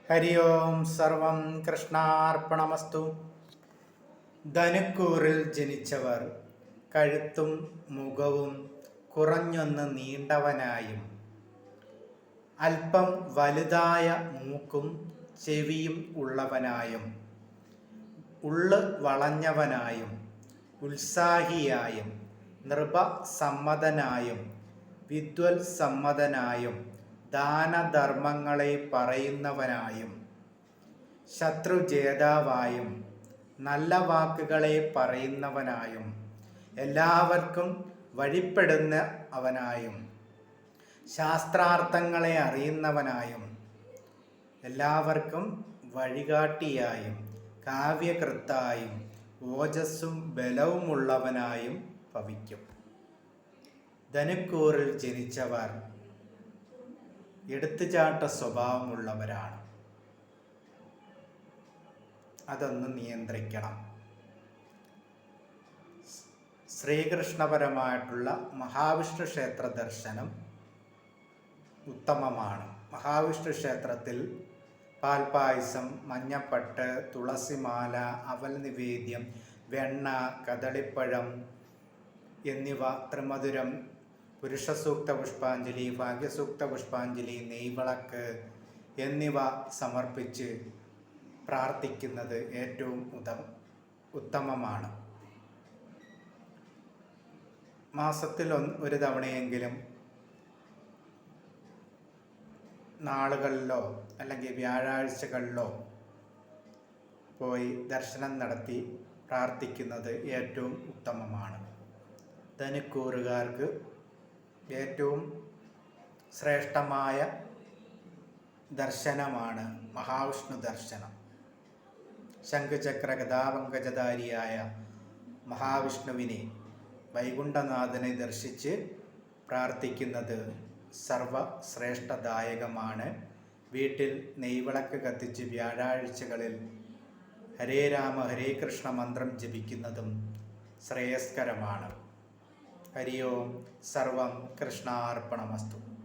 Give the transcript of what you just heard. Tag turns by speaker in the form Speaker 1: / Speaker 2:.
Speaker 1: ഹരി ഓം സർവം കൃഷ്ണാർപ്പണമസ്തു. ധനുക്കൂറിൽ ജനിച്ചവർ കഴുത്തും മുഖവും കുറഞ്ഞൊന്ന് നീണ്ടവനായും അല്പം വലുതായ മൂക്കും ചെവിയും ഉള്ളവനായും ഉള്ള് വളഞ്ഞവനായും ഉത്സാഹിയായും നൃപസമ്മതനായും വിദ്വൽ സമ്മതനായും ദാനധർമ്മങ്ങളെ പറയുന്നവനായും ശത്രുജേതാവായും നല്ല വാക്കുകളെ പറയുന്നവനായും എല്ലാവർക്കും വഴിപ്പെടുന്ന അവനായും ശാസ്ത്രാർത്ഥങ്ങളെ അറിയുന്നവനായും എല്ലാവർക്കും വഴികാട്ടിയായും കാവ്യകൃത്തായും ഓജസ്സും ബലവുമുള്ളവനായും ഭവിക്കും. ധനുക്കൂറിൽ ജനിച്ചവർ എടുത്തുചാട്ട സ്വഭാവമുള്ളവരാണ്. അതൊന്ന് നിയന്ത്രിക്കണം. ശ്രീകൃഷ്ണപരമായിട്ടുള്ള മഹാവിഷ്ണു ക്ഷേത്ര ദർശനം ഉത്തമമാണ്. മഹാവിഷ്ണു ക്ഷേത്രത്തിൽ പാൽപായസം, മഞ്ഞപ്പട്ട്, തുളസിമാല, അവൽ നിവേദ്യം, വെണ്ണ, കദളിപ്പഴം എന്നിവ, ത്രിമധുരം, പുരുഷസൂക്ത പുഷ്പാഞ്ജലി, ഭാഗ്യസൂക്ത പുഷ്പാഞ്ജലി, നെയ്വിളക്ക് എന്നിവ സമർപ്പിച്ച് പ്രാർത്ഥിക്കുന്നത് ഏറ്റവും ഉത്തമമാണ്. മാസത്തിൽ ഒരു തവണയെങ്കിലും നാളുകളിലോ അല്ലെങ്കിൽ വ്യാഴാഴ്ചകളിലോ പോയി ദർശനം നടത്തി പ്രാർത്ഥിക്കുന്നത് ഏറ്റവും ഉത്തമമാണ്. ധനുക്കൂറുകാർക്ക് ഏറ്റവും ശ്രേഷ്ഠമായ ദർശനമാണ് മഹാവിഷ്ണു ദർശനം. ശംഖചക്ര ഗദാപങ്കജധാരിയായ മഹാവിഷ്ണുവിനെ, വൈകുണ്ഠനാഥനെ ദർശിച്ച് പ്രാർത്ഥിക്കുന്നത് സർവശ്രേഷ്ഠദായകമാണ്. വീട്ടിൽ നെയ്വിളക്ക് കത്തിച്ച് വ്യാഴാഴ്ചകളിൽ ഹരേ രാമ ഹരേ കൃഷ്ണ മന്ത്രം ജപിക്കുന്നതും ശ്രേയസ്കരമാണ്. ഹരി ഓം സർവം കൃഷ്ണാർപ്പണമസ്തു.